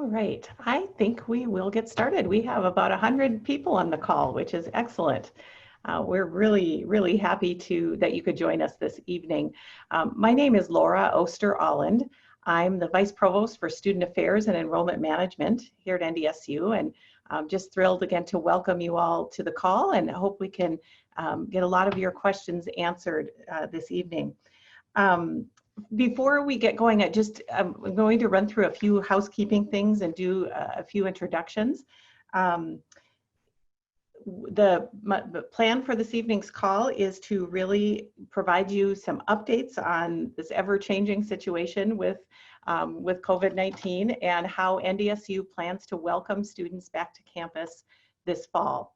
All right, I think we will get started. We have about 100 people on the call, which is excellent. We're really happy that you could join us this evening. My name is Laura Oster-Alland. I'm the Vice Provost for Student Affairs and Enrollment Management here at NDSU, and I'm just thrilled again to welcome you all to the call, and I hope we can get a lot of your questions answered this evening. Before we get going, I'm going to run through a few housekeeping things and do a few introductions. The plan for this evening's call is to really provide you some updates on this ever-changing situation with COVID-19 and how NDSU plans to welcome students back to campus this fall.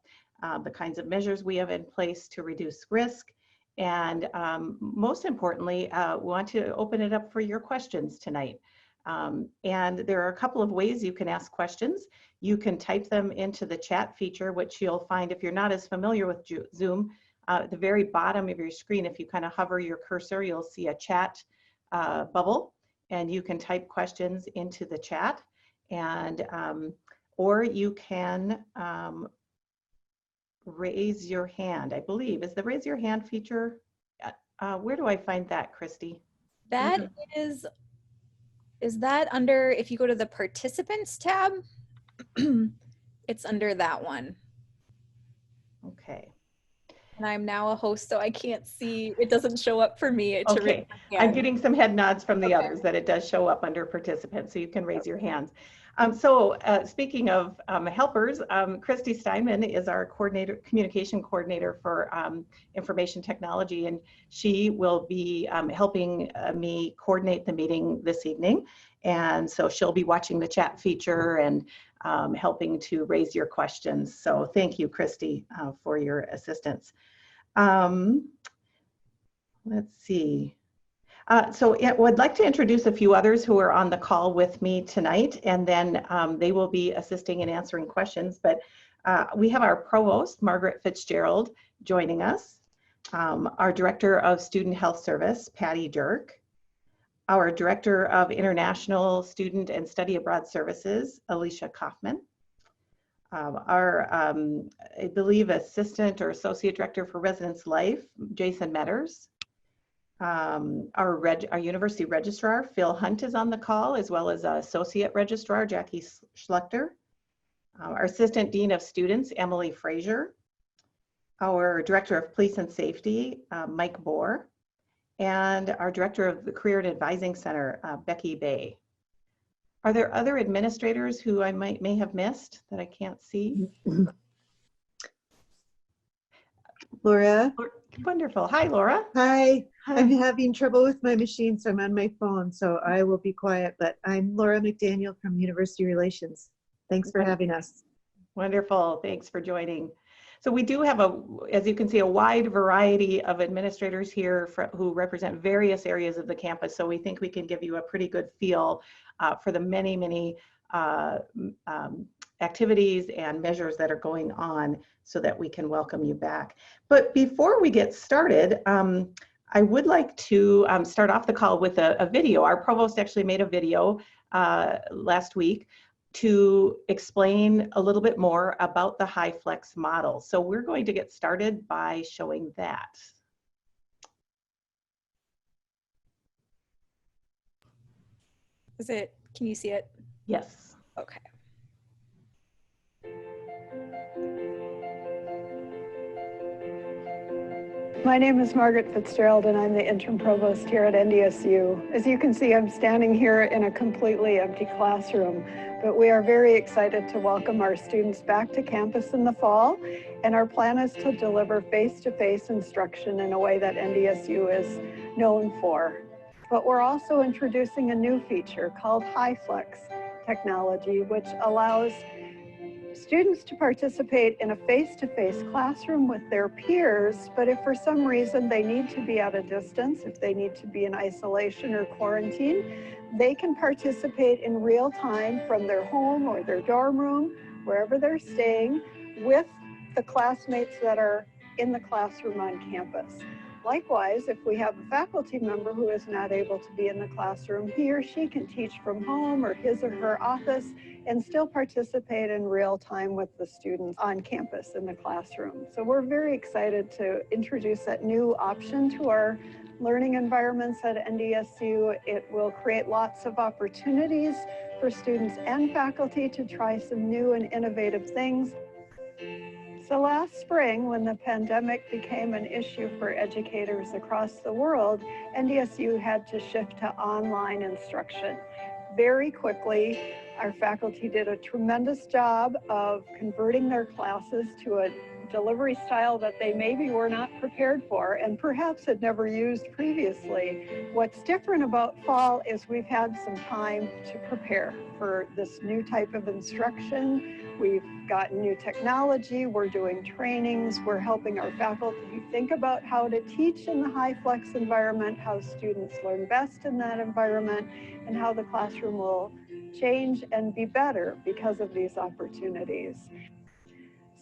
The kinds of measures we have in place to reduce risk, and most importantly, we want to open it up for your questions tonight. And there are a couple of ways you can ask questions. You can type them into the chat feature, which you'll find if you're not as familiar with Zoom, at the very bottom of your screen, if you kind of hover your cursor, you'll see a chat bubble, and you can type questions into the chat. And or you can raise your hand, I believe. Is the raise your hand feature, where do I find that, Christy? That is that under, if you go to the participants tab, it's under that one. Okay. And I'm now a host, so I can't see, it doesn't show up for me. Okay, I'm getting some head nods from the Okay. others that it does show up under participants, so you can raise your hands. Speaking of helpers, Christy Steinman is our communication coordinator for information technology, and she will be helping me coordinate the meeting this evening. And so she'll be watching the chat feature and helping to raise your questions. So thank you, Christy, for your assistance. Let's see. So I would like to introduce a few others who are on the call with me tonight, and then they will be assisting in answering questions. But we have our provost, Margaret Fitzgerald, joining us, our director of Student Health Service, Patty Dirk, our director of International Student and Study Abroad Services, Alicia Kaufman, our, I believe, assistant or associate director for Residence Life, Jason Metters. Our university registrar, Phil Hunt, is on the call, as well as associate registrar, Jackie Schlechter. Our assistant dean of students, Emily Frazier. Our director of police and safety, Mike Bohr. And our director of the Career and Advising Center, Becky Bay. Are there other administrators who I may have missed that I can't see? Laura. Wonderful. Hi, Laura. Hi. I'm having trouble with my machine, so I'm on my phone, so I will be quiet, but I'm Laura McDaniel from University Relations. Thanks for having us. Wonderful. Thanks for joining. So we do have, as you can see, a wide variety of administrators here who represent various areas of the campus. So we think we can give you a pretty good feel for the many activities and measures that are going on so that we can welcome you back. But before we get started, I would like to start off the call with a video. Our provost actually made a video last week to explain a little bit more about the HyFlex model. So we're going to get started by showing that. Can you see it? Yes. Okay. My name is Margaret Fitzgerald, and I'm the interim provost here at NDSU. As you can see, I'm standing here in a completely empty classroom, but we are very excited to welcome our students back to campus in the fall, and our plan is to deliver face-to-face instruction in a way that NDSU is known for. But we're also introducing a new feature called HyFlex technology, which allows students to participate in a face-to-face classroom with their peers, but if for some reason they need to be at a distance, if they need to be in isolation or quarantine, they can participate in real time from their home or their dorm room, wherever they're staying, with the classmates that are in the classroom on campus. Likewise, if we have a faculty member who is not able to be in the classroom, he or she can teach from home or his or her office and still participate in real time with the students on campus in the classroom. So we're very excited to introduce that new option to our learning environments at NDSU. It will create lots of opportunities for students and faculty to try some new and innovative things. So last spring, when the pandemic became an issue for educators across the world, NDSU had to shift to online instruction. Very quickly, our faculty did a tremendous job of converting their classes to a delivery style that they maybe were not prepared for and perhaps had never used previously. What's different about fall is we've had some time to prepare for this new type of instruction. We've gotten new technology, we're doing trainings, we're helping our faculty think about how to teach in the HyFlex environment, how students learn best in that environment, and how the classroom will change and be better because of these opportunities.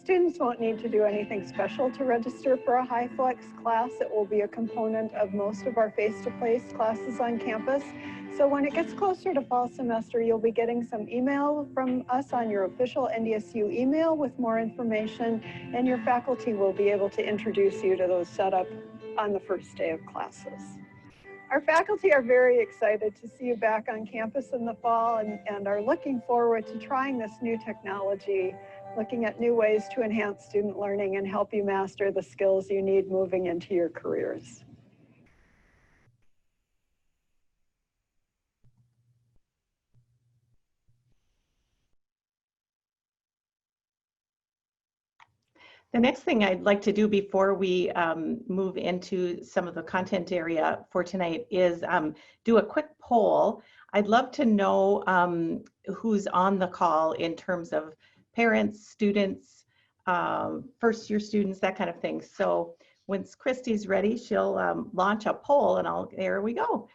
Students won't need to do anything special to register for a HyFlex class. It will be a component of most of our face-to-face classes on campus. So when it gets closer to fall semester, you'll be getting some email from us on your official NDSU email with more information, and your faculty will be able to introduce you to those setup on the first day of classes. Our faculty are very excited to see you back on campus in the fall and are looking forward to trying this new technology, looking at new ways to enhance student learning and help you master the skills you need moving into your careers. The next thing I'd like to do before we move into some of the content area for tonight is do a quick poll. I'd love to know who's on the call in terms of parents, students, first-year students, that kind of thing. So once Christy's ready, she'll launch a poll, and there we go.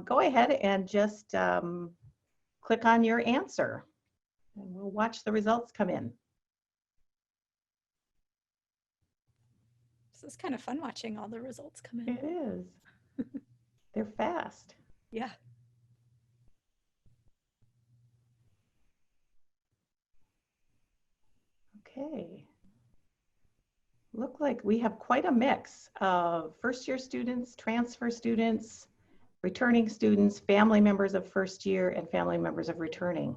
Go ahead and just click on your answer, and we'll watch the results come in. This is kind of fun watching all the results come in. It is. They're fast. Yeah. Okay. Look like we have quite a mix of first-year students, transfer students, returning students, family members of first year, and family members of returning.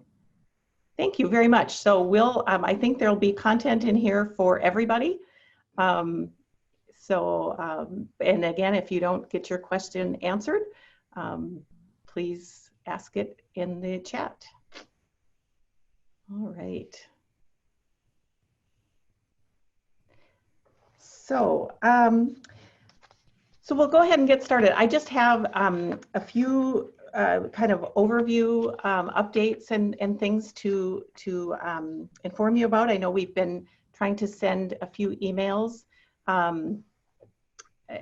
Thank you very much. So we'll, I think there'll be content in here for everybody. And again, if you don't get your question answered, please ask it in the chat. All right. So we'll go ahead and get started. I just have a few kind of overview updates and things to inform you about. I know we've been trying to send a few emails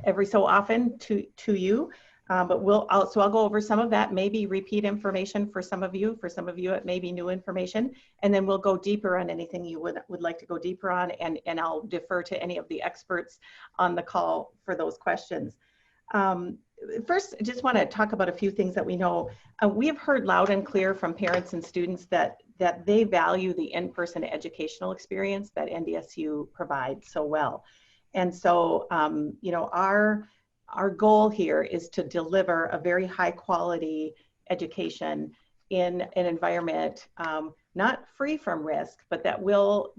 every so often to you, but I'll go over some of that, maybe repeat information for some of you. For some of you, it may be new information, and then we'll go deeper on anything you would like to go deeper on, and I'll defer to any of the experts on the call for those questions. First, I just want to talk about a few things that we know. We have heard loud and clear from parents and students that they value the in-person educational experience that NDSU provides so well. And so, you know, our goal here is to deliver a very high quality education in an environment not free from risk, but that will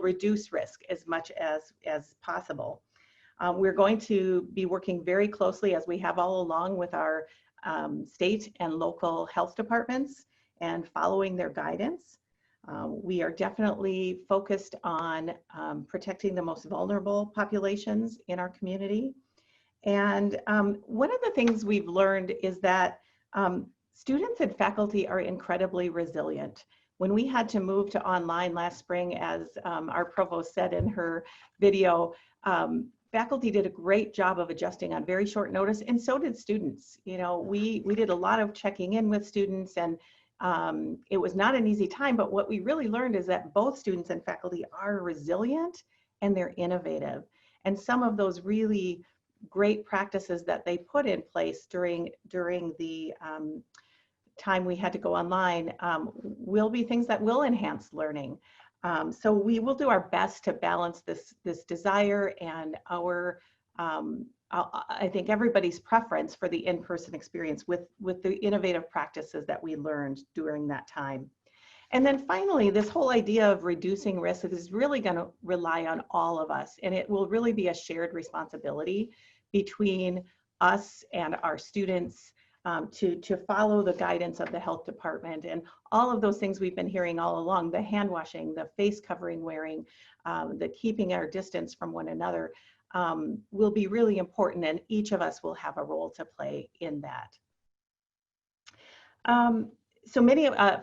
reduce risk as much as possible. We're going to be working very closely, as we have all along, with our state and local health departments and following their guidance. We are definitely focused on protecting the most vulnerable populations in our community. And one of the things we've learned is that students and faculty are incredibly resilient. When we had to move to online last spring, as our provost said in her video, faculty did a great job of adjusting on very short notice, and so did students. You know, we did a lot of checking in with students, and it was not an easy time, but what we really learned is that both students and faculty are resilient and they're innovative. And some of those really great practices that they put in place during the time we had to go online will be things that will enhance learning. So we will do our best to balance this desire and our, I think everybody's preference for the in-person experience with the innovative practices that we learned during that time. And then finally, this whole idea of reducing risk is really going to rely on all of us, and it will really be a shared responsibility between us and our students to follow the guidance of the health department and all of those things we've been hearing all along, the hand washing, the face covering wearing, the keeping our distance from one another will be really important, and each of us will have a role to play in that. So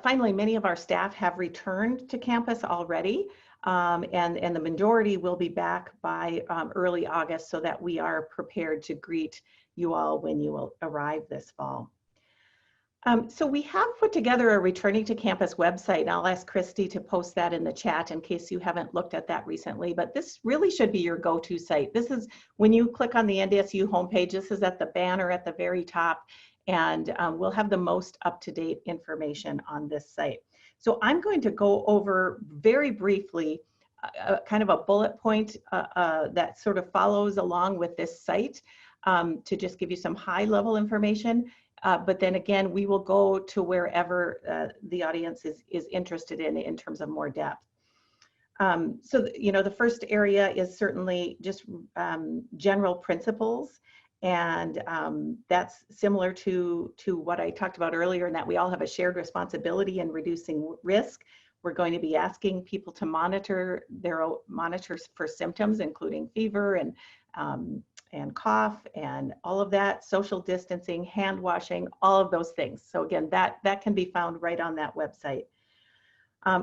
finally, many of our staff have returned to campus already, and the majority will be back by early August so that we are prepared to greet you all when you will arrive this fall. So we have put together a returning to campus website, and I'll ask Christy to post that in the chat in case you haven't looked at that recently, but this really should be your go-to site. This is when you click on the NDSU homepage, this is at the banner at the very top, and we'll have the most up-to-date information on this site. So I'm going to go over very briefly kind of a bullet point that sort of follows along with this site to just give you some high-level information. But then again, we will go to wherever the audience is interested in terms of more depth. So, you know, the first area is certainly just general principles. And that's similar to what I talked about earlier, in that we all have a shared responsibility in reducing risk. We're going to be asking people to monitor for symptoms, including fever and cough and all of that, social distancing, hand washing, all of those things. So again, that can be found right on that website.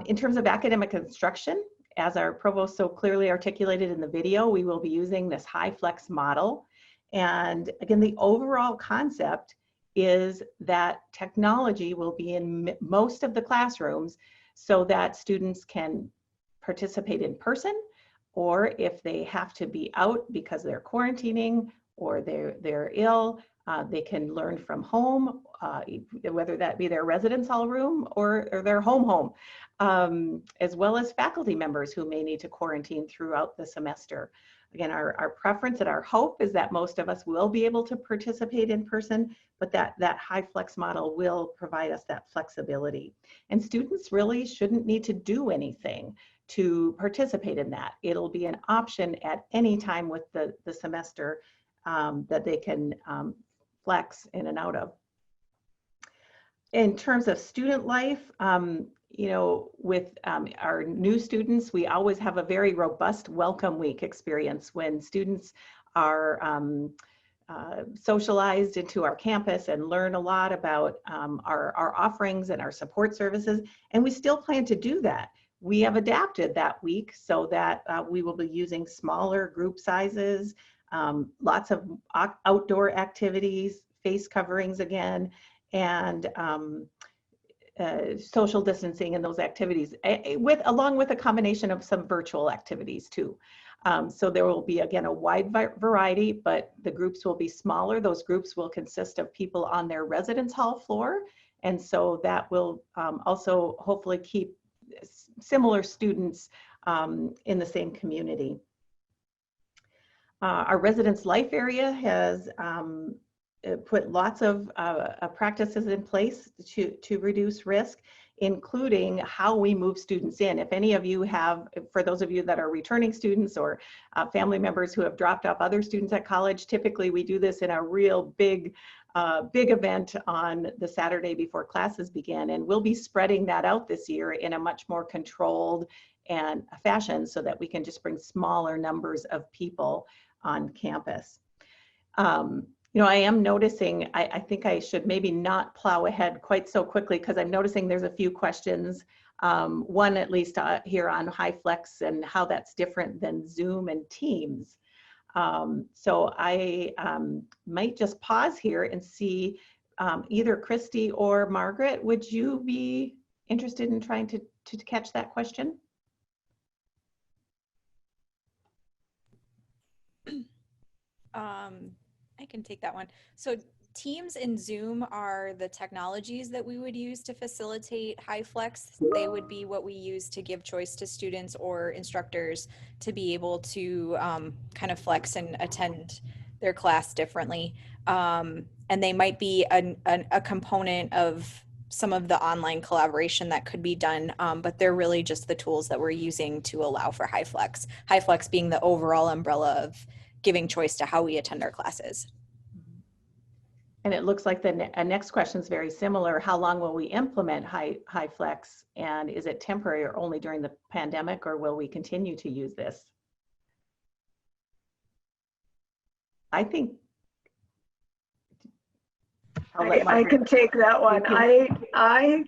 In terms of academic instruction, as our provost so clearly articulated in the video, we will be using this HyFlex model. And again, the overall concept is that technology will be in most of the classrooms so that students can participate in person, or if they have to be out because they're quarantining or they're ill, they can learn from home, whether that be their residence hall room or their home, as well as faculty members who may need to quarantine throughout the semester. Again, our preference and our hope is that most of us will be able to participate in person, but that HyFlex model will provide us that flexibility. And students really shouldn't need to do anything to participate in that. It'll be an option at any time with the semester that they can flex in and out of. In terms of student life, you know, with our new students, we always have a very robust welcome week experience when students are socialized into our campus and learn a lot about our offerings and our support services, and we still plan to do that. We have adapted that week so that we will be using smaller group sizes, lots of outdoor activities, face coverings again, and social distancing in those activities, along with a combination of some virtual activities too. So there will be, again, a wide variety, but the groups will be smaller. Those groups will consist of people on their residence hall floor. And so that will also hopefully keep similar students in the same community. Our residence life area has put lots of practices in place to reduce risk, including how we move students in. If any of you have, for those of you that are returning students or family members who have dropped off other students at college, typically we do this in a real big event on the Saturday before classes begin, and we'll be spreading that out this year in a much more controlled and fashion so that we can just bring smaller numbers of people on campus. You know, I am noticing, I think I should maybe not plow ahead quite so quickly because I'm noticing there's a few questions. One at least here on HyFlex and how that's different than Zoom and Teams. So I might just pause here and see either Christy or Margaret, would you be interested in trying to catch that question? I can take that one. So Teams and Zoom are the technologies that we would use to facilitate HyFlex. They would be what we use to give choice to students or instructors to be able to kind of flex and attend their class differently. And they might be a component of some of the online collaboration that could be done, but they're really just the tools that we're using to allow for HyFlex. HyFlex being the overall umbrella of giving choice to how we attend our classes. And it looks like the next question is very similar. How long will we implement HyFlex, and is it temporary or only during the pandemic, or will we continue to use this? I think I can take that one. I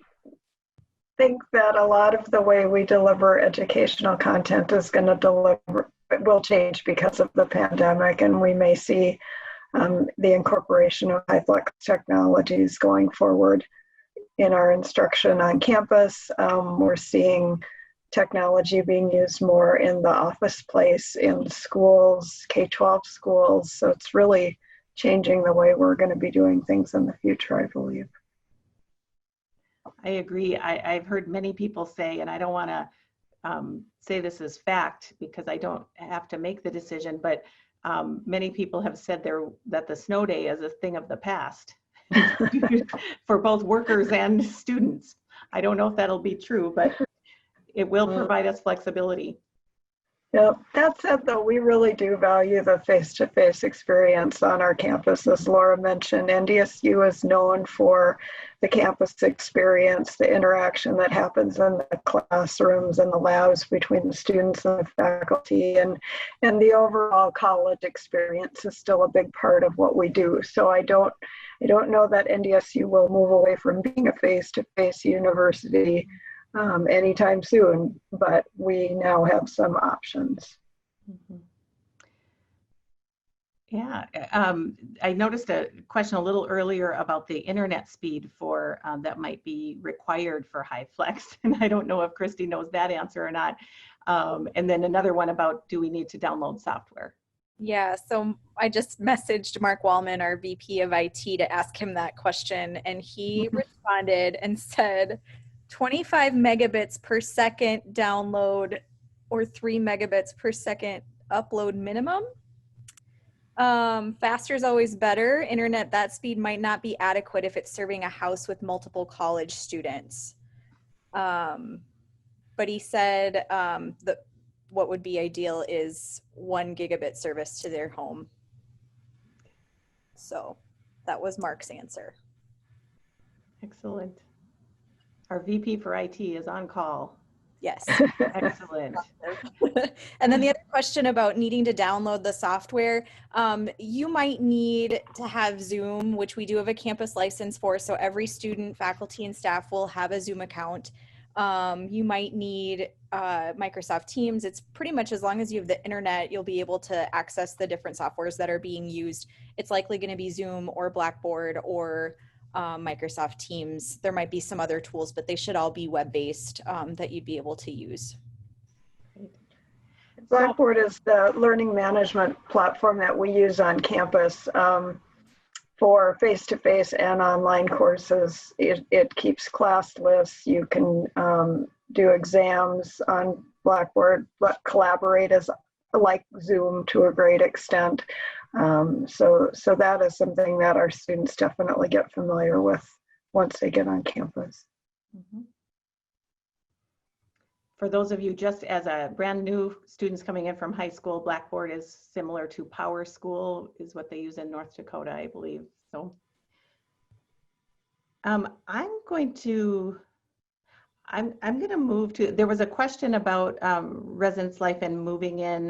think that a lot of the way we deliver educational content is going to will change because of the pandemic, and we may see the incorporation of HyFlex technologies going forward in our instruction on campus. We're seeing technology being used more in the office place, in schools, K-12 schools. So it's really changing the way we're going to be doing things in the future, I believe. I agree. I've heard many people say, and I don't want to say this as fact because I don't have to make the decision, but many people have said that the snow day is a thing of the past for both workers and students. I don't know if that'll be true, but it will provide us flexibility. Yeah, that said, though, we really do value the face-to-face experience on our campus. As Laura mentioned, NDSU is known for the campus experience, the interaction that happens in the classrooms and the labs between the students and the faculty, and the overall college experience is still a big part of what we do. So I don't know that NDSU will move away from being a face-to-face university anytime soon, but we now have some options. Mm-hmm. Yeah, I noticed a question a little earlier about the internet speed for that might be required for HyFlex, and I don't know if Christy knows that answer or not. And then another one about, do we need to download software? Yeah, so I just messaged Mark Wallman, our VP of IT, to ask him that question, and he responded and said 25 megabits per second download or 3 megabits per second upload minimum. Faster is always better. Internet, that speed might not be adequate if it's serving a house with multiple college students. But he said that what would be ideal is 1 gigabit service to their home. So that was Mark's answer. Excellent. Our VP for IT is on call. Yes. Excellent. And then the other question about needing to download the software, you might need to have Zoom, which we do have a campus license for. So every student, faculty, and staff will have a Zoom account. You might need Microsoft Teams. It's pretty much as long as you have the internet, you'll be able to access the different softwares that are being used. It's likely going to be Zoom or Blackboard or Microsoft Teams. There might be some other tools, but they should all be web-based that you'd be able to use. Blackboard is the learning management platform that we use on campus for face-to-face and online courses. It keeps class lists. You can do exams on Blackboard, but collaborate as like Zoom to a great extent. So that is something that our students definitely get familiar with once they get on campus. Mm-hmm. For those of you just as a brand new students coming in from high school, Blackboard is similar to Power School, is what they use in North Dakota, I believe. So I'm going to move to, there was a question about residence life and moving in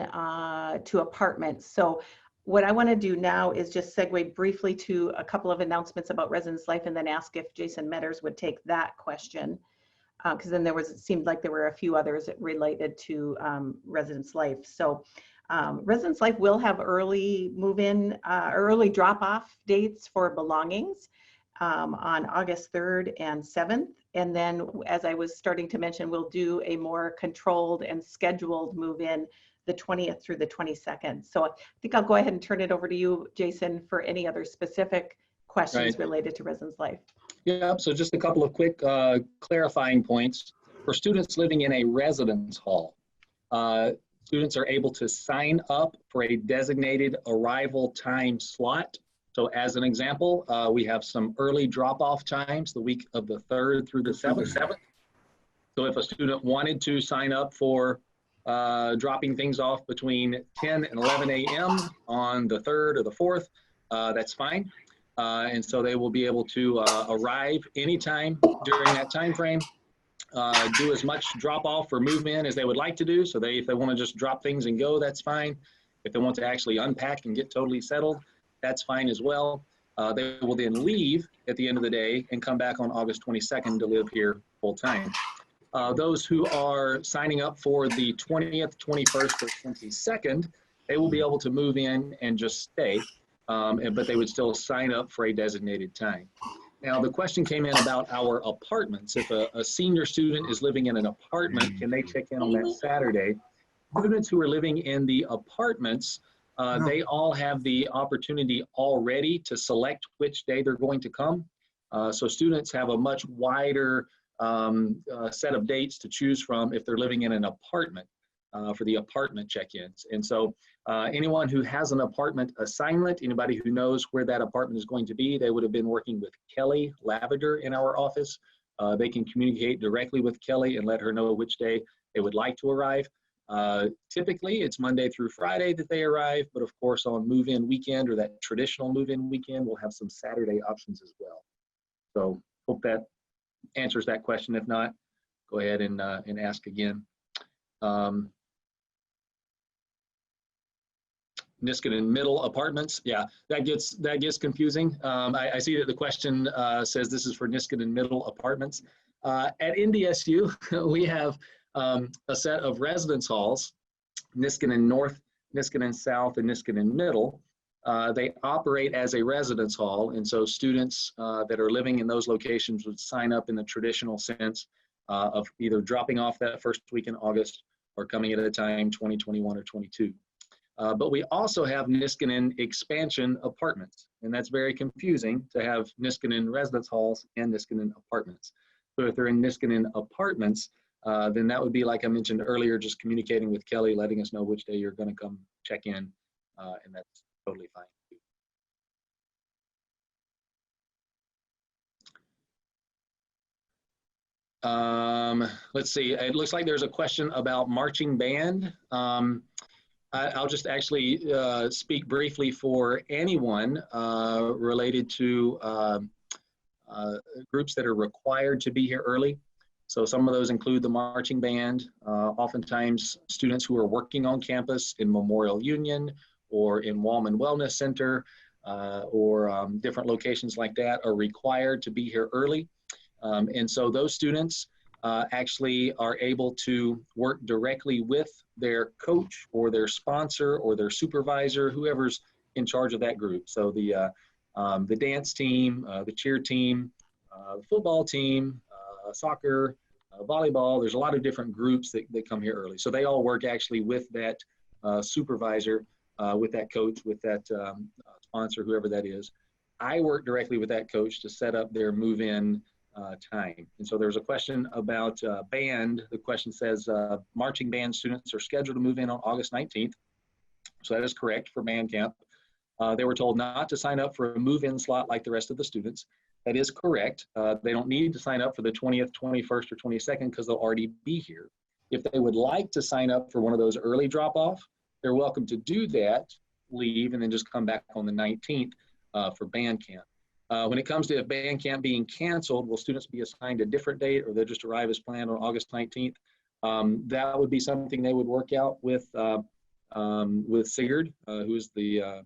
to apartments. So what I want to do now is just segue briefly to a couple of announcements about residence life and then ask if Jason Metters would take that question. Because then it seemed like there were a few others related to residence life. So residence life will have early move-in, early drop-off dates for belongings on August 3rd and 7th. And then, as I was starting to mention, we'll do a more controlled and scheduled move-in the 20th through the 22nd. So I think I'll go ahead and turn it over to you, Jason, for any other specific questions related to residence life. Yeah, so just a couple of quick clarifying points. For students living in a residence hall, students are able to sign up for a designated arrival time slot. So as an example, we have some early drop-off times the week of the 3rd through the 7th. So if a student wanted to sign up for dropping things off between 10 and 11 a.m. on the 3rd or the 4th, that's fine. And so they will be able to arrive anytime during that time frame, do as much drop off or move in as they would like to do. So if they want to just drop things and go, that's fine. If they want to actually unpack and get totally settled, that's fine as well. They will then leave at the end of the day and come back on August 22nd to live here full time. Those who are signing up for the 20th, 21st, or 22nd, they will be able to move in and just stay, but they would still sign up for a designated time. Now, the question came in about our apartments. If a senior student is living in an apartment, can they check in on that Saturday? Students who are living in the apartments, they all have the opportunity already to select which day they're going to come. So students have a much wider set of dates to choose from if they're living in an apartment for the apartment check-ins. And so anyone who has an apartment assignment, anybody who knows where that apartment is going to be, they would have been working with Kelly Lavender in our office. They can communicate directly with Kelly and let her know which day they would like to arrive. Typically, it's Monday through Friday that they arrive, but of course on move-in weekend or that traditional move-in weekend, we'll have some Saturday options as well. So hope that answers that question. If not, go ahead and ask again. Niskanen Middle Apartments, yeah, that gets confusing. I see that the question says this is for Niskanen Middle Apartments. At NDSU, we have a set of residence halls, Niskanen North, Niskanen South, and Niskanen Middle. They operate as a residence hall, and so students that are living in those locations would sign up in the traditional sense of either dropping off that first week in August or coming at a time 2021 or 22. But we also have Niskanen Expansion Apartments, and that's very confusing to have Niskanen residence halls and Niskanen apartments. So if they're in Niskanen apartments, then that would be, like I mentioned earlier, just communicating with Kelly, letting us know which day you're going to come check in, and that's totally fine. Let's see, it looks like there's a question about marching band. I'll just actually speak briefly for anyone related to groups that are required to be here early. So some of those include the marching band. Oftentimes students who are working on campus in Memorial Union or in Wallman Wellness Center or different locations like that are required to be here early. And so those students actually are able to work directly with their coach or their sponsor or their supervisor, whoever's in charge of that group. So the dance team, the cheer team, the football team, soccer, volleyball, there's a lot of different groups that come here early. So they all work actually with that supervisor, with that coach, with that sponsor, whoever that is. I work directly with that coach to set up their move-in time. And so there's a question about band. The question says marching band students are scheduled to move in on August 19th. So that is correct for band camp. They were told not to sign up for a move-in slot like the rest of the students. That is correct. They don't need to sign up for the 20th, 21st, or 22nd because they'll already be here. If they would like to sign up for one of those early drop-off, they're welcome to do that, leave, and then just come back on the 19th for band camp. When it comes to if band camp being canceled, will students be assigned a different date or they'll just arrive as planned on August 19th? That would be something they would work out with Sigurd, who is the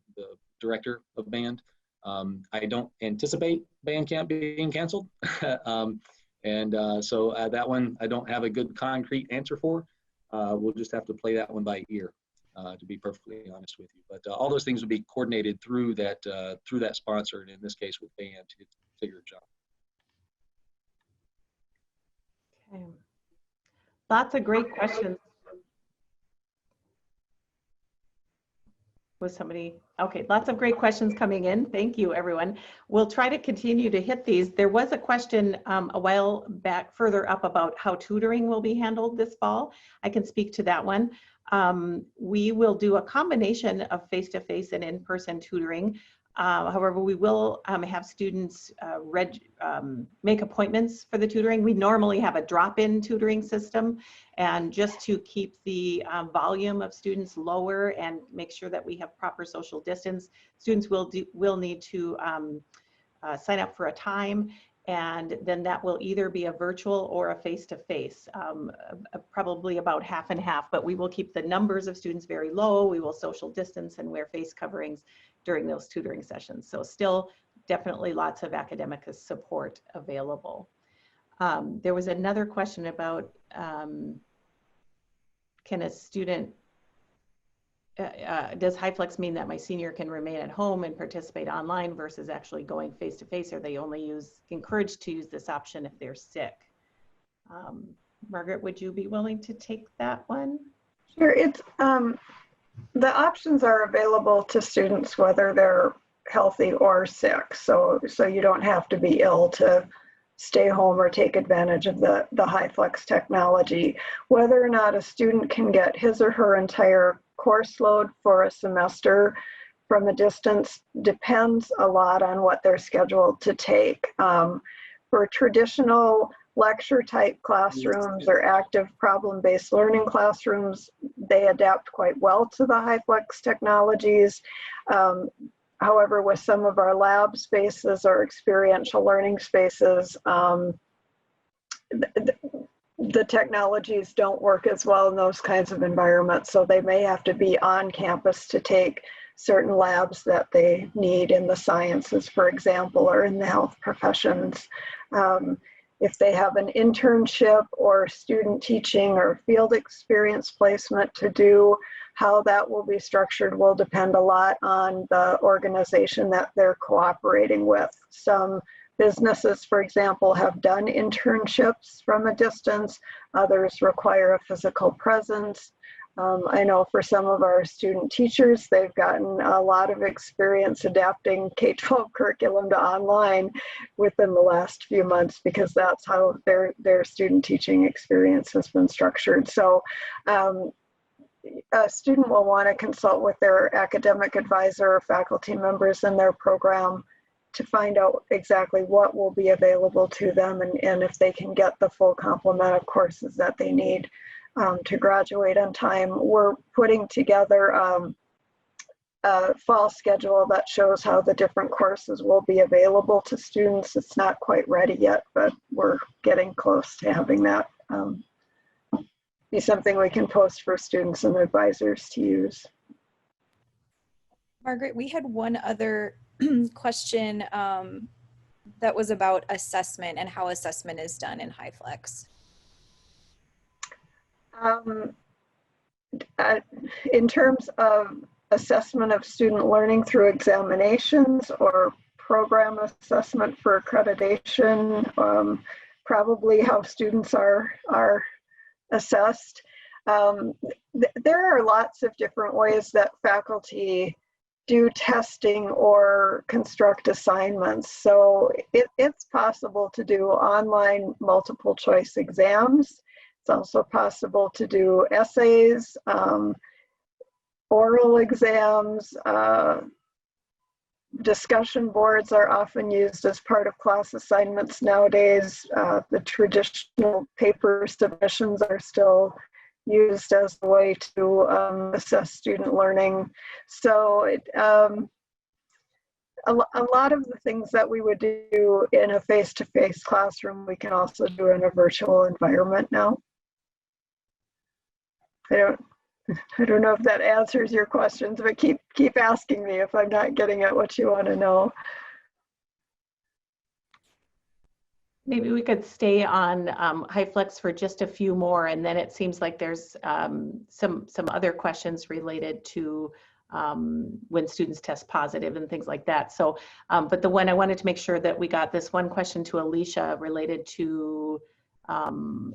director of band. I don't anticipate band camp being canceled. So that one, I don't have a good concrete answer for. We'll just have to play that one by ear, to be perfectly honest with you. But all those things would be coordinated through that sponsor, and in this case with band, it's Sigurd's job. Okay. Lots of great questions. Was somebody, okay, lots of great questions coming in. Thank you, everyone. We'll try to continue to hit these. There was a question a while back further up about how tutoring will be handled this fall. I can speak to that one. We will do a combination of face-to-face and in-person tutoring. However, we will have students make appointments for the tutoring. We normally have a drop-in tutoring system, and just to keep the volume of students lower and make sure that we have proper social distance, students will need to sign up for a time, and then that will either be a virtual or a face-to-face, probably about half and half, but we will keep the numbers of students very low. We will social distance and wear face coverings during those tutoring sessions. So still definitely lots of academic support available. There was another question about can a student, does HyFlex mean that my senior can remain at home and participate online versus actually going face-to-face? Are they only encouraged to use this option if they're sick? Margaret, would you be willing to take that one? Sure. It's the options are available to students whether they're healthy or sick. So you don't have to be ill to stay home or take advantage of the HyFlex technology. Whether or not a student can get his or her entire course load for a semester from a distance depends a lot on what they're scheduled to take. For traditional lecture type classrooms or active problem-based learning classrooms, they adapt quite well to the HyFlex technologies. However, with some of our lab spaces or experiential learning spaces, the technologies don't work as well in those kinds of environments. So they may have to be on campus to take certain labs that they need in the sciences, for example, or in the health professions. If they have an internship or student teaching or field experience placement to do, how that will be structured will depend a lot on the organization that they're cooperating with. Some businesses, for example, have done internships from a distance. Others require a physical presence. I know for some of our student teachers, they've gotten a lot of experience adapting K-12 curriculum to online within the last few months because that's how their student teaching experience has been structured. So a student will want to consult with their academic advisor or faculty members in their program to find out exactly what will be available to them and if they can get the full complement of courses that they need to graduate on time. We're putting together a fall schedule that shows how the different courses will be available to students. It's not quite ready yet, but we're getting close to having that be something we can post for students and advisors to use. Margaret, we had one other question that was about assessment and how assessment is done in HyFlex. In terms of assessment of student learning through examinations or program assessment for accreditation, probably how students are assessed. There are lots of different ways that faculty do testing or construct assignments. So it's possible to do online multiple choice exams. It's also possible to do essays, oral exams, discussion boards are often used as part of class assignments nowadays. The traditional paper submissions are still used as a way to assess student learning. So a lot of the things that we would do in a face-to-face classroom, we can also do in a virtual environment now. I don't know if that answers your questions, but keep asking me if I'm not getting at what you want to know. Maybe we could stay on HyFlex for just a few more, and then it seems like there's some other questions related to when students test positive and things like that. So, but the one I wanted to make sure that we got this one question to Alicia related to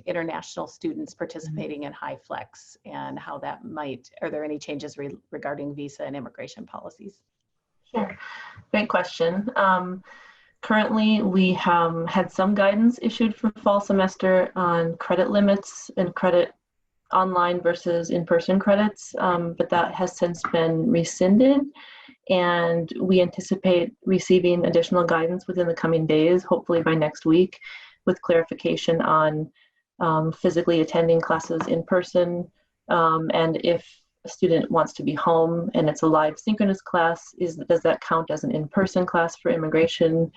international students participating in HyFlex and how that might, are there any changes regarding visa and immigration policies? Sure, great question. Currently, we have had some guidance issued for fall semester on credit limits and credit online versus in-person credits, but that has since been rescinded, and we anticipate receiving additional guidance within the coming days, hopefully by next week, with clarification on physically attending classes in person, and if a student wants to be home and it's a live synchronous class, does that count as an in-person class for immigration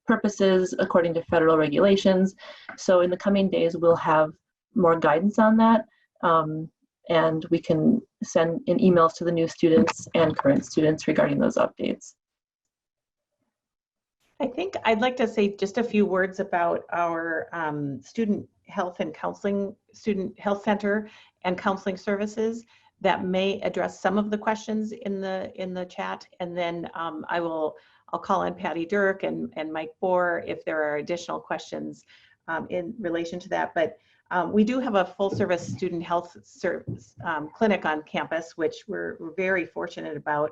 purposes according to federal regulations? So in the coming days, we'll have more guidance on that, and we can send in emails to the new students and current students regarding those updates. I think I'd like to say just a few words about our student health and counseling, student health center and counseling services that may address some of the questions in the chat, and then I'll call on Patty Dirk and Mike Bohr if there are additional questions in relation to that. But we do have a full-service student health clinic on campus, which we're very fortunate about.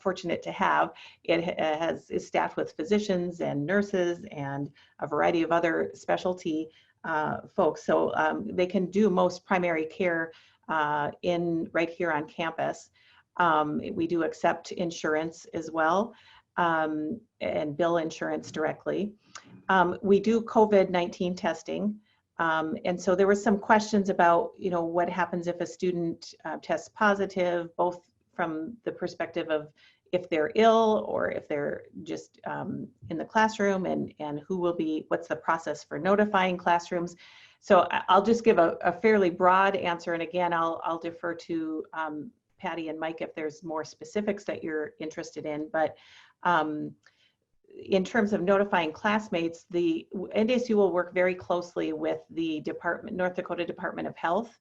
Fortunate to have. It is staffed with physicians and nurses and a variety of other specialty folks. So they can do most primary care right here on campus. We do accept insurance as well, and bill insurance directly. We do COVID-19 testing. And so there were some questions about, what happens if a student tests positive, both from the perspective of if they're ill or if they're just in the classroom, and what's the process for notifying classrooms. So I'll just give a fairly broad answer. And again, I'll defer to Patty and Mike if there's more specifics that you're interested in. But in terms of notifying classmates, the NDSU will work very closely with the North Dakota Department of Health,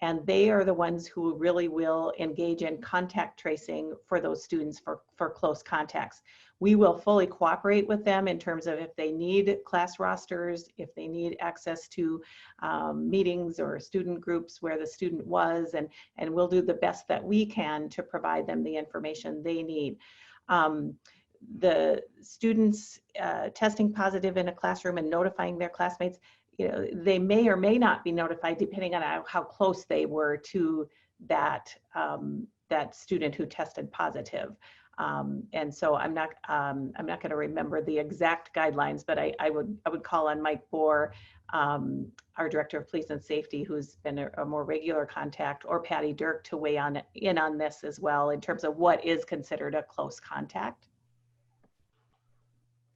and they are the ones who really will engage in contact tracing for those students for close contacts. We will fully cooperate with them in terms of if they need class rosters, if they need access to meetings or student groups where the student was, and we'll do the best that we can to provide them the information they need. The students testing positive in a classroom and notifying their classmates, they may or may not be notified depending on how close they were to that student who tested positive. And so I'm not going to remember the exact guidelines, but I would call on Mike Bohr, our Director of Police and Safety, who's been a more regular contact, or Patty Dirk to weigh in on this as well in terms of what is considered a close contact.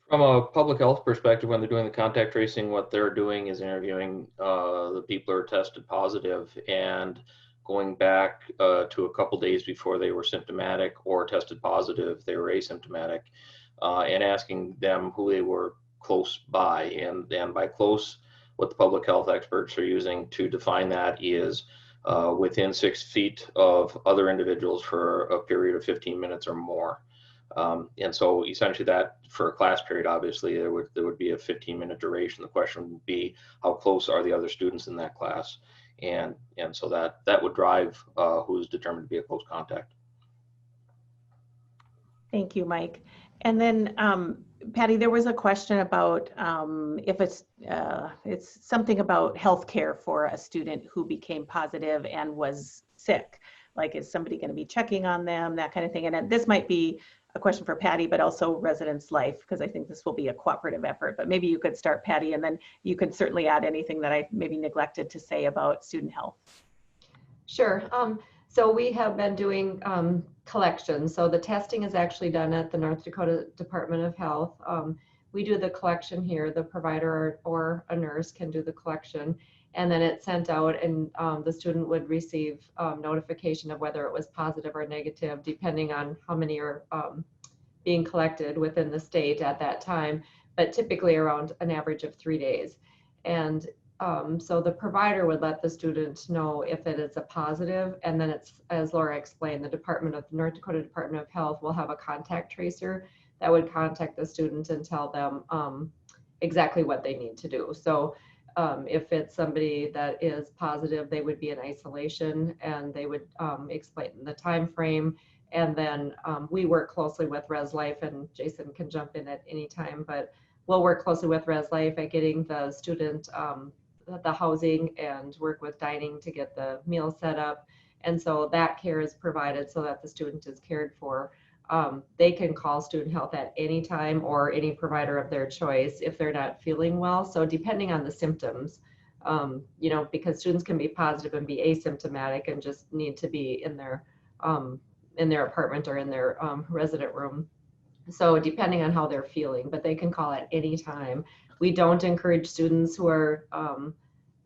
From a public health perspective, when they're doing the contact tracing, what they're doing is interviewing the people who are tested positive and going back to a couple days before they were symptomatic or tested positive, they were asymptomatic, and asking them who they were close by. And by close, what the public health experts are using to define that is within 6 feet of other individuals for a period of 15 minutes or more. And so essentially that for a class period, obviously there would be a 15-minute duration. The question would be, how close are the other students in that class? And so that would drive who's determined to be a close contact. Thank you, Mike. And then Patty, there was a question about if it's something about healthcare for a student who became positive and was sick. Like, is somebody going to be checking on them, that kind of thing? And this might be a question for Patty, but also residence life, because I think this will be a cooperative effort. But maybe you could start, Patty, and then you could certainly add anything that I maybe neglected to say about student health. Sure. So we have been doing collections. So the testing is actually done at the North Dakota Department of Health. We do the collection here. The provider or a nurse can do the collection, and then it's sent out, and the student would receive notification of whether it was positive or negative, depending on how many are being collected within the state at that time, but typically around an average of 3 days. And so the provider would let the student know if it is a positive, and then it's, as Laura explained, the North Dakota Department of Health will have a contact tracer that would contact the student and tell them exactly what they need to do. So If it's somebody that is positive, they would be in isolation, and they would explain the time frame. And then we work closely with Res Life, and Jason can jump in at any time, but we'll work closely with Res Life at getting the student the housing, and work with dining to get the meal set up. And so that care is provided so that the student is cared for. They can call student health at any time, or any provider of their choice, if they're not feeling well. So depending on the symptoms, you know, because students can be positive and be asymptomatic and just need to be in their apartment or in their resident room. So depending on how they're feeling, but they can call at any time. We don't encourage students who are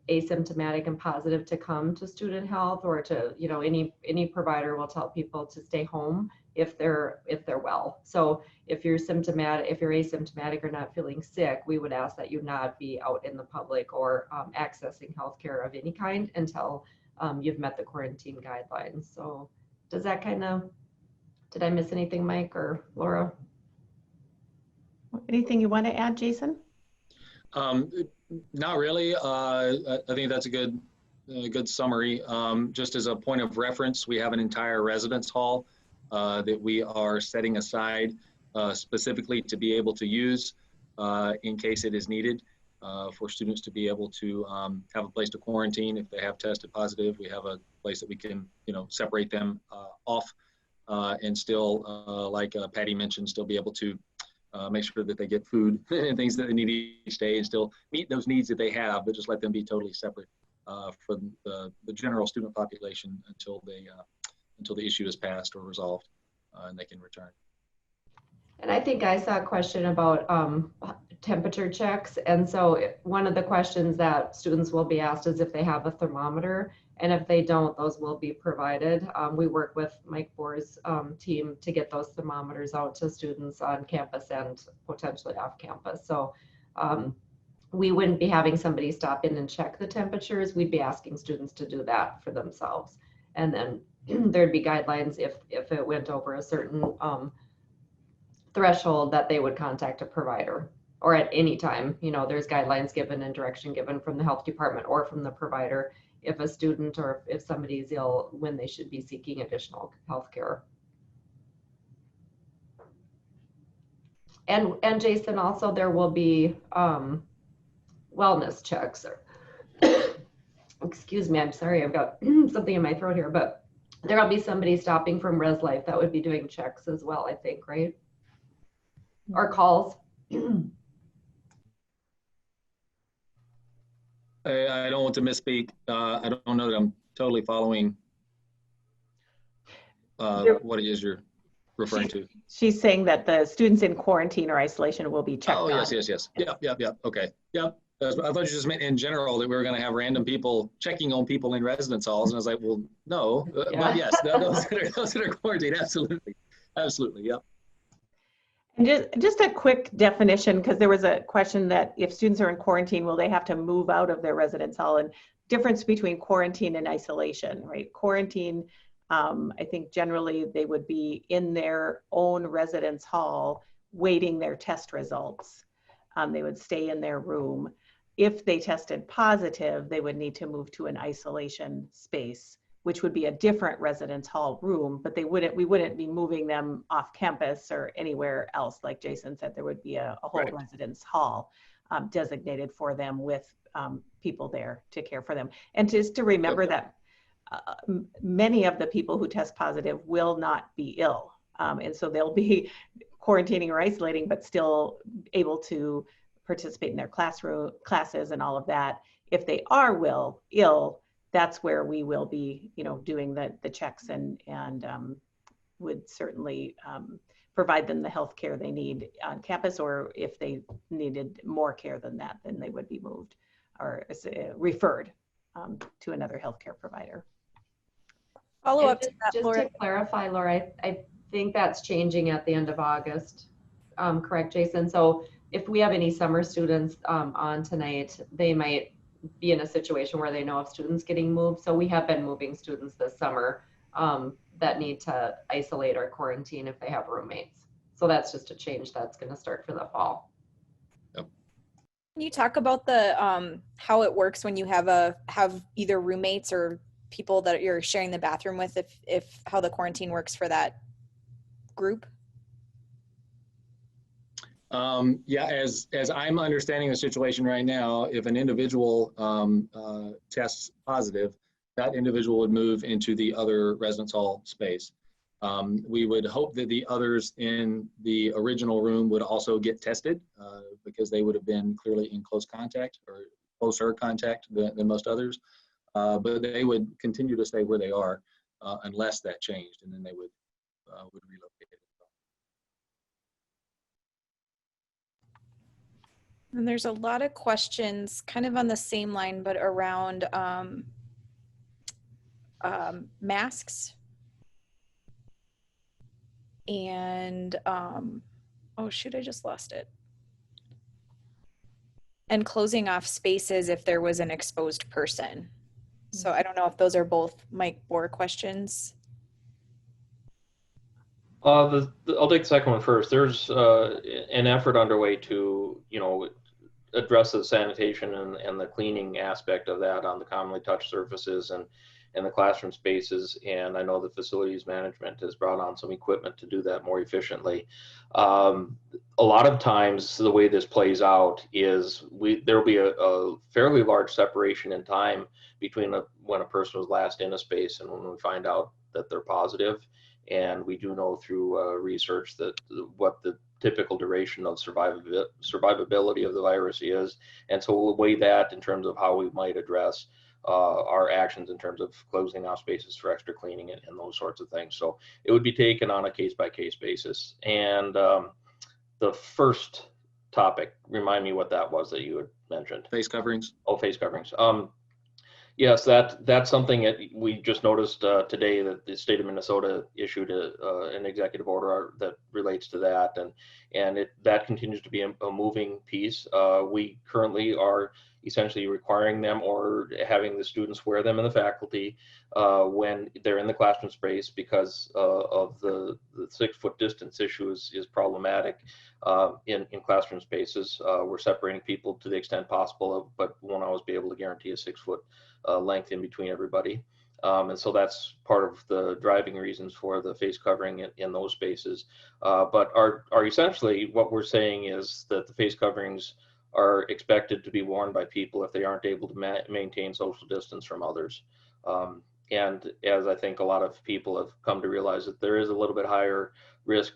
asymptomatic and positive to come to student health, or to, you know, any provider will tell people to stay home if they're well. So if you're symptomatic, if you're asymptomatic or not feeling sick, we would ask that you not be out in the public or accessing healthcare of any kind until you've met the quarantine guidelines. So does that kind of, did I miss anything, Mike or Laura? Anything you want to add, Jason? Not really. I think that's a good summary. Just as a point of reference, we have an entire residence hall that we are setting aside specifically to be able to use in case it is needed for students to be able to have a place to quarantine if they have tested positive. We have a place that we can, you know, separate them off and still, like Patty mentioned, still be able to make sure that they get food and things that they need each day, and still meet those needs that they have, but just let them be totally separate from the general student population until the issue is passed or resolved and they can return. And I think I saw a question about temperature checks. And so one of the questions that students will be asked is if they have a thermometer, and if they don't, those will be provided. We work with Mike Bohr's team to get those thermometers out to students on campus and potentially off campus. So we wouldn't be having somebody stop in and check the temperatures. We'd be asking students to do that for themselves. And then there'd be guidelines if it went over a certain threshold that they would contact a provider, or at any time. You know, there's guidelines given and direction given from the health department or from the provider if a student or if somebody is ill, when they should be seeking additional health care. And Jason, also there will be wellness checks. Excuse me, I'm sorry, I've got something in my throat here, but there'll be somebody stopping from Res Life that would be doing checks as well, I think, right? Or calls. I don't want to misspeak. I don't know that I'm totally following what it is you're referring to. She's saying that the students in quarantine or isolation will be checked on. Yes. Yep. Okay. Yep. I thought you just meant in general that we were going to have random people checking on people in residence halls, and I was like, well, no. But yes, those that are quarantined, absolutely. Yep. And just a quick definition, because there was a question that if students are in quarantine, will they have to move out of their residence hall? And difference between quarantine and isolation, right? Quarantine, I think generally they would be in their own residence hall waiting their test results. They would stay in their room. If they tested positive, they would need to move to an isolation space, which would be a different residence hall room, but we wouldn't be moving them off campus or anywhere else. Like Jason said, there would be a whole residence hall designated for them with people there to care for them. And just to remember that many of the people who test positive will not be ill. And so they'll be quarantining or isolating, but still able to participate in their classes and all of that. If they are ill, that's where we will be, doing the checks and would certainly provide them the health care they need on campus, or if they needed more care than that, then they would be moved or referred to another healthcare provider. Follow up to that, just Laura. to clarify, Laura, I think that's changing at the end of August. Correct, Jason? So if we have any summer students on tonight, they might be in a situation where they know of students getting moved. So we have been moving students this summer that need to isolate or quarantine if they have roommates. So that's just a change that's going to start for the fall. Can you talk about the how it works when you have either roommates or people that you're sharing the bathroom with, if how the quarantine works for that group? Yeah, as I'm understanding the situation right now, if an individual tests positive, that individual would move into the other residence hall space. We would hope that the others in the original room would also get tested because they would have been clearly in close contact or closer contact than most others. But they would continue to stay where they are unless that changed, and then they would relocate. And there's a lot of questions kind of on the same line, but around masks and oh shoot, I just lost it. And closing off spaces if there was an exposed person. So I don't know if those are both Mike Bohr questions. I'll take the second one first. There's an effort underway to, address the sanitation and the cleaning aspect of that on the commonly touched surfaces and the classroom spaces. And I know the facilities management has brought on some equipment to do that more efficiently. A lot of times the way this plays out is there'll be a fairly large separation in time between when a person was last in a space and when we find out that they're positive. And we do know through research that what the typical duration of survivability of the virus is. And so we'll weigh that in terms of how we might address our actions in terms of closing off spaces for extra cleaning and those sorts of things. So it would be taken on a case-by-case basis. And the first topic, remind me what that was that you had mentioned. Face coverings. Oh, face coverings. Yes, that's something that we just noticed today, that the state of Minnesota issued an executive order that relates to that, and that continues to be a moving piece. We currently are essentially requiring them or having the students wear them in the faculty when they're in the classroom space because of the 6-foot distance issue is problematic in classroom spaces. We're separating people to the extent possible, but won't always be able to guarantee a 6-foot length in between everybody. And so that's part of the driving reasons for the face covering in those spaces. But are essentially what we're saying is that the face coverings are expected to be worn by people if they aren't able to maintain social distance from others. And as I think a lot of people have come to realize, that there is a little bit higher risk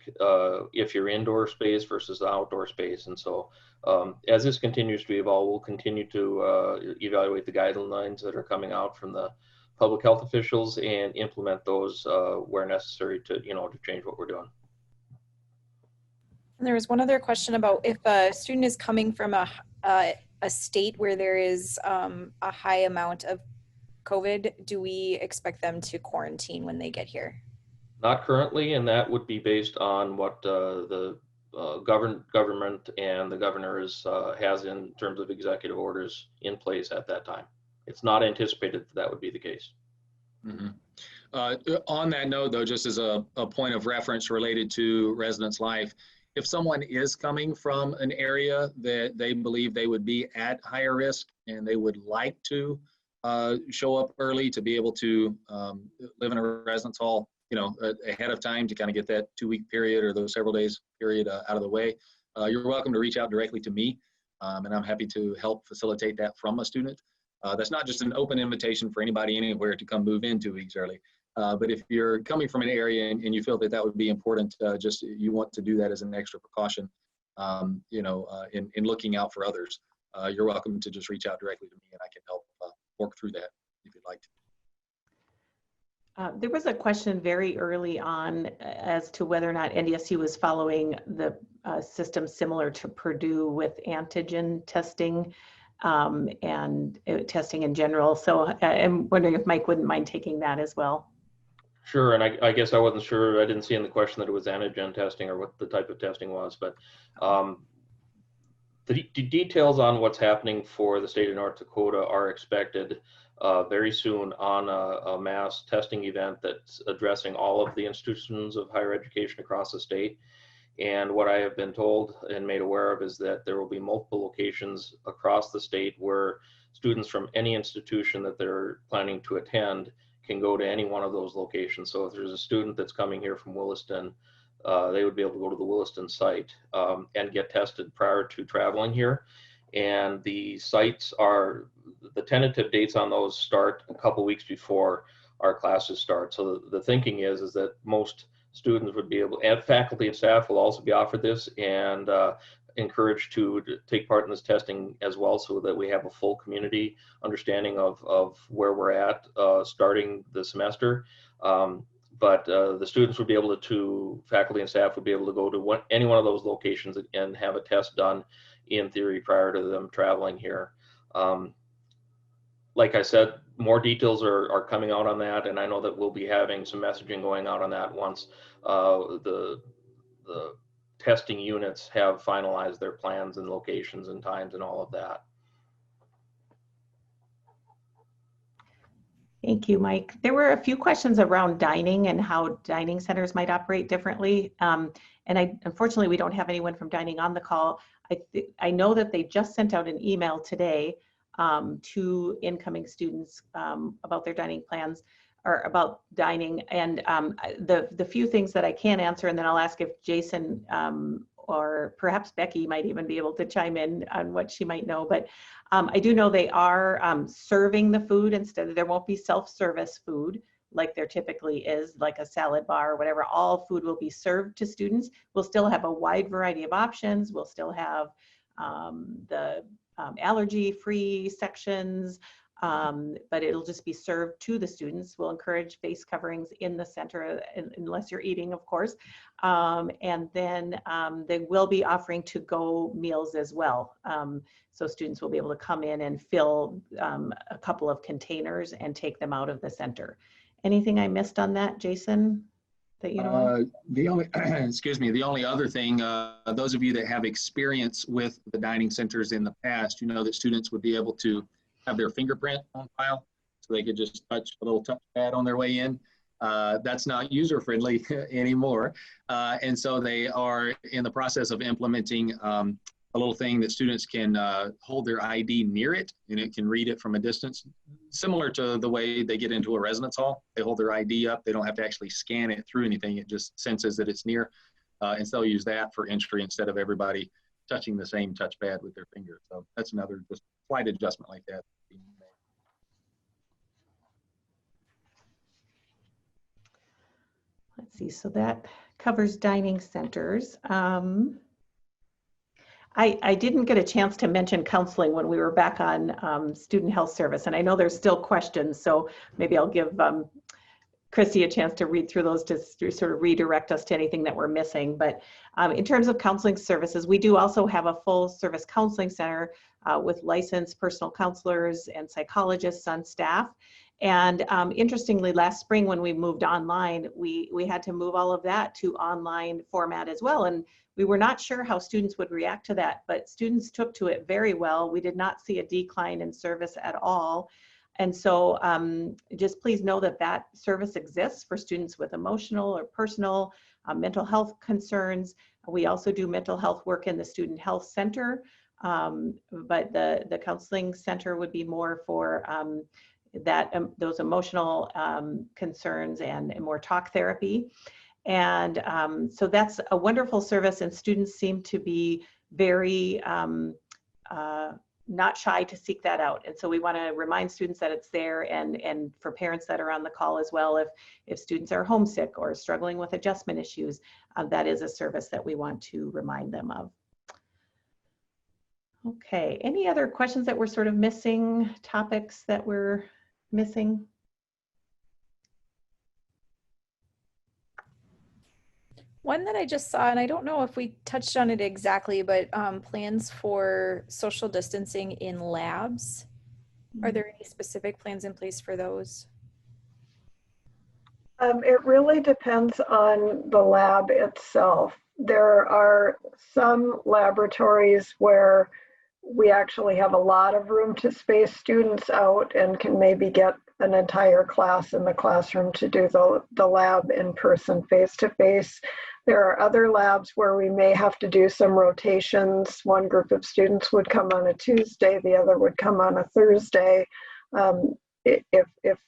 if you're indoor space versus the outdoor space. And so as this continues to evolve, we'll continue to evaluate the guidelines that are coming out from the public health officials and implement those where necessary to change what we're doing. And there was one other question about if a student is coming from a state where there is a high amount of COVID, do we expect them to quarantine when they get here? Not currently, and that would be based on what the government and the governor has in terms of executive orders in place at that time. It's not anticipated that would be the case. Mm-hmm. On that note, though, just as a point of reference related to residence life, if someone is coming from an area that they believe they would be at higher risk and they would like to show up early to be able to live in a residence hall, ahead of time to kind of get that 2-week period or those several days period out of the way, you're welcome to reach out directly to me, and I'm happy to help facilitate that from a student. That's not just an open invitation for anybody anywhere to come move in 2 weeks early. But if you're coming from an area and you feel that would be important, you want to do that as an extra precaution, in looking out for others, you're welcome to just reach out directly to me and I can help work through that if you'd like to. There was a question very early on as to whether or not NDSU was following the system similar to Purdue with antigen testing and testing in general. So I'm wondering if Mike wouldn't mind taking that as well. Sure, and I guess I wasn't sure, I didn't see in the question that it was antigen testing or what the type of testing was, but the details on what's happening for the state of North Dakota are expected very soon on a mass testing event that's addressing all of the institutions of higher education across the state. And what I have been told and made aware of is that there will be multiple locations across the state where students from any institution that they're planning to attend can go to any one of those locations. So if there's a student that's coming here from Williston, they would be able to go to the Williston site and get tested prior to traveling here. And the sites are, the tentative dates on those start a couple weeks before our classes start. So the thinking is that most students would be able, and faculty and staff will also be offered this and encouraged to take part in this testing as well, so that we have a full community understanding of where we're at starting the semester. But the students would be able to, faculty and staff would be able to go to any one of those locations and have a test done in theory prior to them traveling here. Like I said, more details are coming out on that, and I know that we'll be having some messaging going out on that once the testing units have finalized their plans and locations and times and all of that. Thank you, Mike. There were a few questions around dining and how dining centers might operate differently. And unfortunately, we don't have anyone from dining on the call. I know that they just sent out an email today to incoming students about their dining plans or about dining. And the few things that I can answer, and then I'll ask if Jason or perhaps Becky might even be able to chime in on what she might know. But I do know they are serving the food instead. There won't be self-service food like there typically is, like a salad bar or whatever. All food will be served to students. We'll still have a wide variety of options. We'll still have the allergy-free sections, but it'll just be served to the students. We'll encourage face coverings in the center, unless you're eating, of course. And then they will be offering to-go meals as well. So students will be able to come in and fill a couple of containers and take them out of the center. Anything I missed on that, Jason, that you know? The only, excuse me, the only other thing, those of you that have experience with the dining centers in the past, you know that students would be able to have their fingerprint on file, so they could just touch a little touch pad on their way in. That's not user friendly anymore. And so they are in the process of implementing a little thing that students can hold their ID near it, and it can read it from a distance, similar to the way they get into a residence hall. They hold their ID up. They don't have to actually scan it through anything. It just senses that it's near. And so they'll use that for entry instead of everybody touching the same touchpad with their finger. So that's another just slight adjustment like that. Let's see, so that covers dining centers. I didn't get a chance to mention counseling when we were back on student health service, and I know there's still questions, so maybe I'll give Christy a chance to read through those to sort of redirect us to anything that we're missing. But in terms of counseling services, we do also have a full service counseling center with licensed personal counselors and psychologists on staff. And interestingly, last spring when we moved online, we had to move all of that to online format as well. And we were not sure how students would react to that, but students took to it very well. We did not see a decline in service at all. And so just please know that that service exists for students with emotional or personal mental health concerns. We also do mental health work in the Student Health Center, but the counseling center would be more for those emotional concerns and more talk therapy. And so that's a wonderful service, and students seem to be very not shy to seek that out. And so we want to remind students that it's there, and for parents that are on the call as well, if students are homesick or struggling with adjustment issues, that is a service that we want to remind them of. Okay, any other questions that we're sort of missing, topics that we're missing? One that I just saw, and I don't know if we touched on it exactly, but plans for social distancing in labs. Are there any specific plans in place for those? It really depends on the lab itself. There are some laboratories where we actually have a lot of room to space students out and can maybe get an entire class in the classroom to do the lab in person, face-to-face. There are other labs where we may have to do some rotations. One group of students would come on a Tuesday, the other would come on a Thursday. If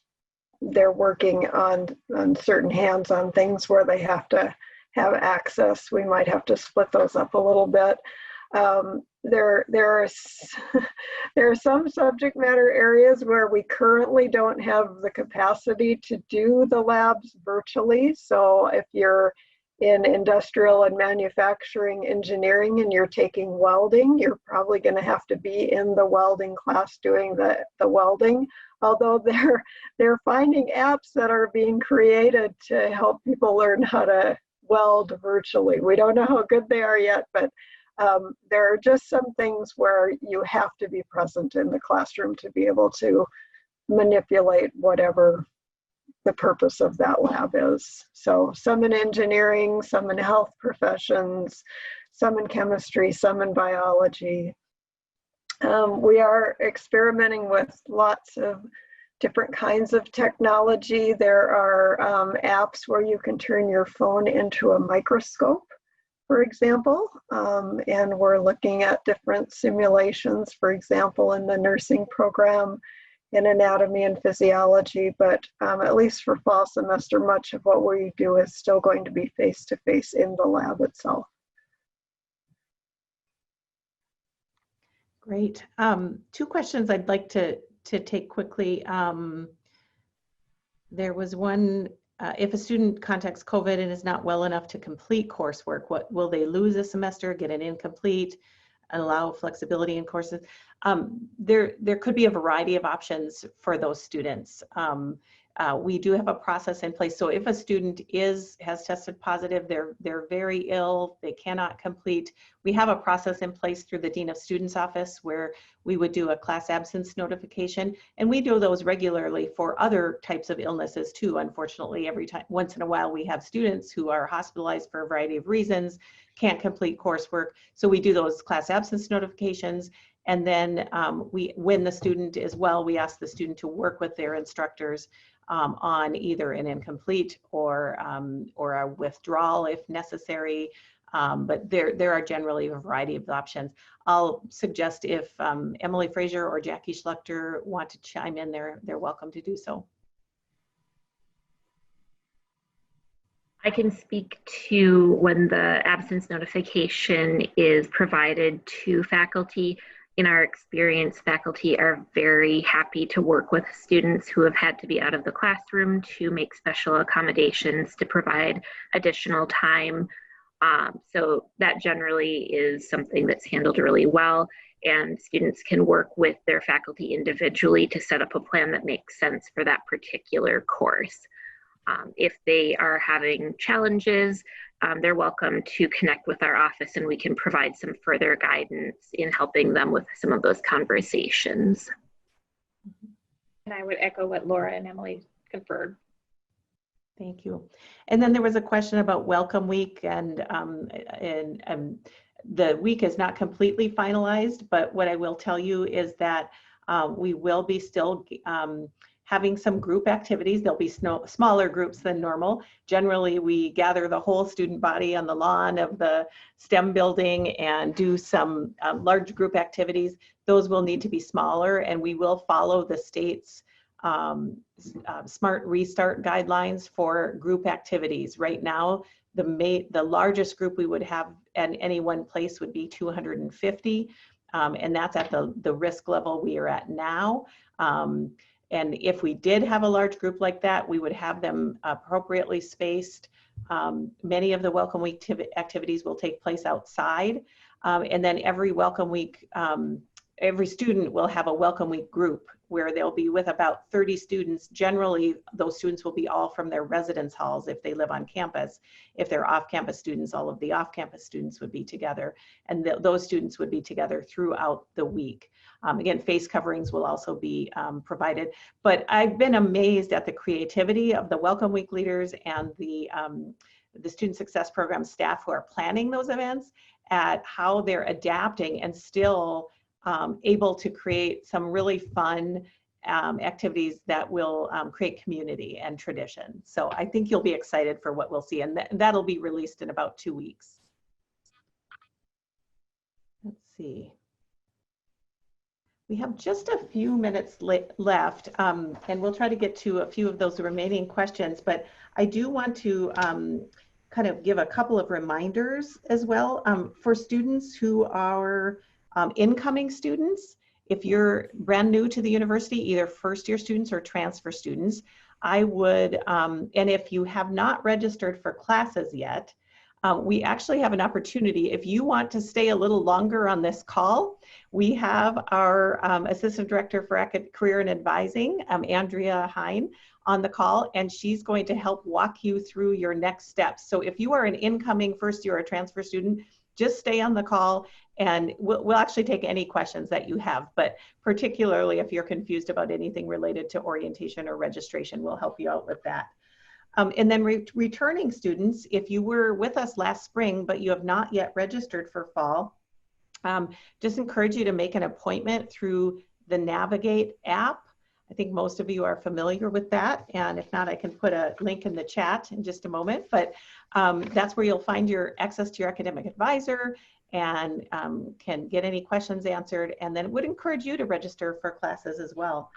they're working on certain hands-on things where they have to have access, we might have to split those up a little bit. There are some subject matter areas where we currently don't have the capacity to do the labs virtually. So if you're in industrial and manufacturing engineering and you're taking welding, you're probably going to have to be in the welding class doing the welding. Although they're finding apps that are being created to help people learn how to weld virtually. We don't know how good they are yet, but there are just some things where you have to be present in the classroom to be able to manipulate whatever the purpose of that lab is. So some in engineering, some in health professions, some in chemistry, some in biology. We are experimenting with lots of different kinds of technology. There are apps where you can turn your phone into a microscope, for example, and we're looking at different simulations, for example, in the nursing program, in anatomy and physiology, but at least for fall semester, much of what we do is still going to be face-to-face in the lab itself. Great. Two questions I'd like to take quickly. There was one, if a student contacts COVID and is not well enough to complete coursework, what will they lose a semester, get an incomplete, allow flexibility in courses? There could be a variety of options for those students. We do have a process in place. So if a student has tested positive, they're very ill, they cannot complete, we have a process in place through the Dean of Students office where we would do a class absence notification, and we do those regularly for other types of illnesses too. Unfortunately, once in a while we have students who are hospitalized for a variety of reasons, can't complete coursework. So we do those class absence notifications. And then when the student is well, we ask the student to work with their instructors on either an incomplete or a withdrawal if necessary. But there are generally a variety of options. I'll suggest if Emily Frazier or Jackie Schlechter want to chime in, they're welcome to do so. I can speak to when the absence notification is provided to faculty. In our experience, faculty are very happy to work with students who have had to be out of the classroom to make special accommodations to provide additional time. So that generally is something that's handled really well, and students can work with their faculty individually to set up a plan that makes sense for that particular course. If they are having challenges, they're welcome to connect with our office and we can provide some further guidance in helping them with some of those conversations. And I would echo what Laura and Emily conferred. Thank you. And then there was a question about Welcome Week, and the week is not completely finalized, but what I will tell you is that we will be still having some group activities. There'll be smaller groups than normal. Generally, we gather the whole student body on the lawn of the STEM building and do some large group activities. Those will need to be smaller, and we will follow the state's Smart Restart guidelines for group activities. Right now, the largest group we would have at any one place would be 250, and that's at the risk level we are at now. And if we did have a large group like that, we would have them appropriately spaced. Many of the Welcome Week activities will take place outside. And then every Welcome Week, every student will have a Welcome Week group where they'll be with about 30 students. Generally, those students will be all from their residence halls if they live on campus. If they're off-campus students, all of the off-campus students would be together, and those students would be together throughout the week. Again, face coverings will also be provided. But I've been amazed at the creativity of the Welcome Week leaders and the Student Success Program staff who are planning those events, at how they're adapting and still able to create some really fun activities that will create community and tradition. So I think you'll be excited for what we'll see, and that'll be released in about 2 weeks. Let's see. We have just a few minutes left, and we'll try to get to a few of those remaining questions, but I do want to kind of give a couple of reminders as well for students who are incoming students. If you're brand new to the university, either first-year students or transfer students, I would, and if you have not registered for classes yet, we actually have an opportunity. If you want to stay a little longer on this call, we have our Assistant Director for Career and Advising, Andrea Hine, on the call, and she's going to help walk you through your next steps. So if you are an incoming first year or transfer student, just stay on the call, and we'll actually take any questions that you have, but particularly if you're confused about anything related to orientation or registration, we'll help you out with that. And then returning students, if you were with us last spring, but you have not yet registered for fall, just encourage you to make an appointment through the Navigate app. I think most of you are familiar with that, and if not, I can put a link in the chat in just a moment, but that's where you'll find your access to your academic advisor and can get any questions answered, and then would encourage you to register for classes as well.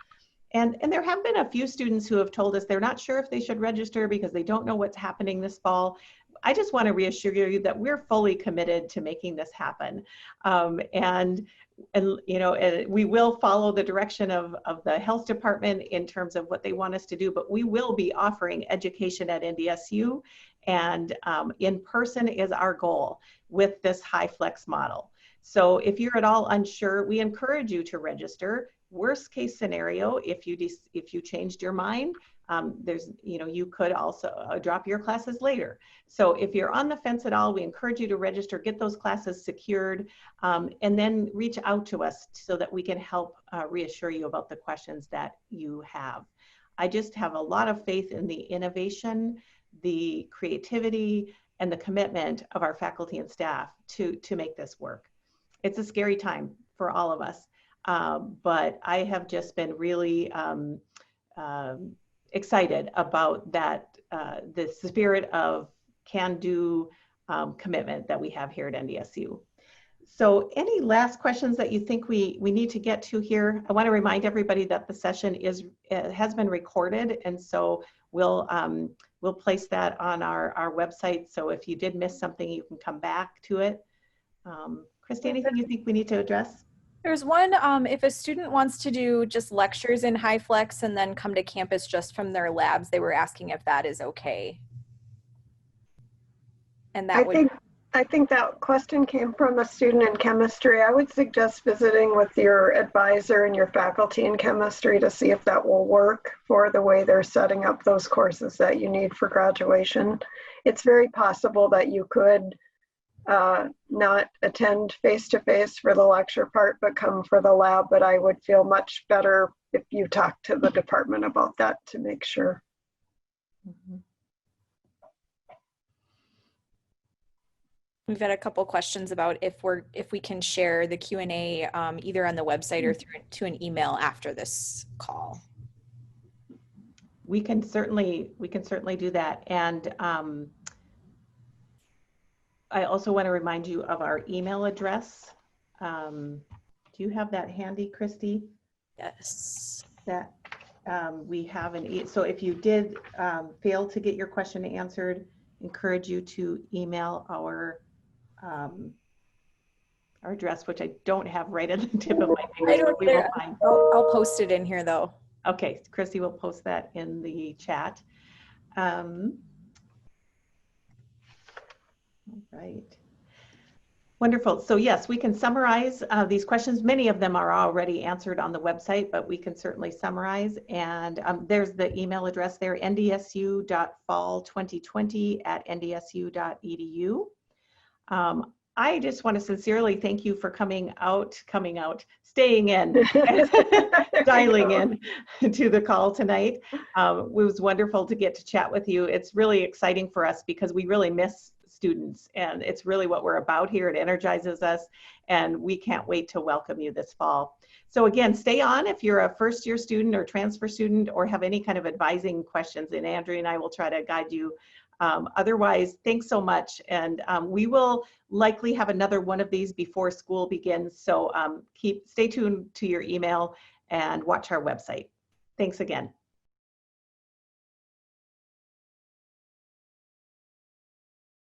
And there have been a few students who have told us they're not sure if they should register because they don't know what's happening this fall. I just want to reassure you that we're fully committed to making this happen. And you know, we will follow the direction of the health department in terms of what they want us to do, but we will be offering education at NDSU, and in person is our goal with this HyFlex model. So if you're at all unsure, we encourage you to register. Worst case scenario, if you changed your mind, you could also drop your classes later. So if you're on the fence at all, we encourage you to register, get those classes secured, and then reach out to us so that we can help reassure you about the questions that you have. I just have a lot of faith in the innovation, the creativity, and the commitment of our faculty and staff to make this work. It's a scary time for all of us. But I have just been really excited about that, the spirit of can-do commitment that we have here at NDSU. So any last questions that you think we need to get to here? I want to remind everybody that the session has been recorded, and so we'll place that on our website. So if you did miss something, you can come back to it. Christy, anything you think we need to address? There's one, if a student wants to do just lectures in HyFlex and then come to campus just from their labs, they were asking if that is okay. And that I think that question came from a student in chemistry. I would suggest visiting with your advisor and your faculty in chemistry to see if that will work for the way they're setting up those courses that you need for graduation. It's very possible that you could not attend face-to-face for the lecture part, but come for the lab. But I would feel much better if you talk to the department about that to make sure. Mm-hmm. We've had a couple questions about if we can share the Q&A either on the website or to an email after this call. We can certainly do that, and I also want to remind you of our email address. Do you have that handy, Christy? Yes. That we have so if you did fail to get your question answered, encourage you to email our address, which I don't have right at the tip of my finger. I'll post it in here though. Okay, Christy will post that in the chat. All right. Wonderful. So yes, we can summarize these questions. Many of them are already answered on the website, but we can certainly summarize. And there's the email address there, ndsu.fall2020@ndsu.edu. I just want to sincerely thank you for coming out, staying in, dialing in to the call tonight. It was wonderful to get to chat with you. It's really exciting for us because we really miss students. And it's really what we're about here. It energizes us, and we can't wait to welcome you this fall. So again, stay on if you're a first-year student or transfer student or have any kind of advising questions, and Andrea and I will try to guide you. Otherwise, thanks so much. And we will likely have another one of these before school begins. So stay tuned to your email and watch our website. Thanks again.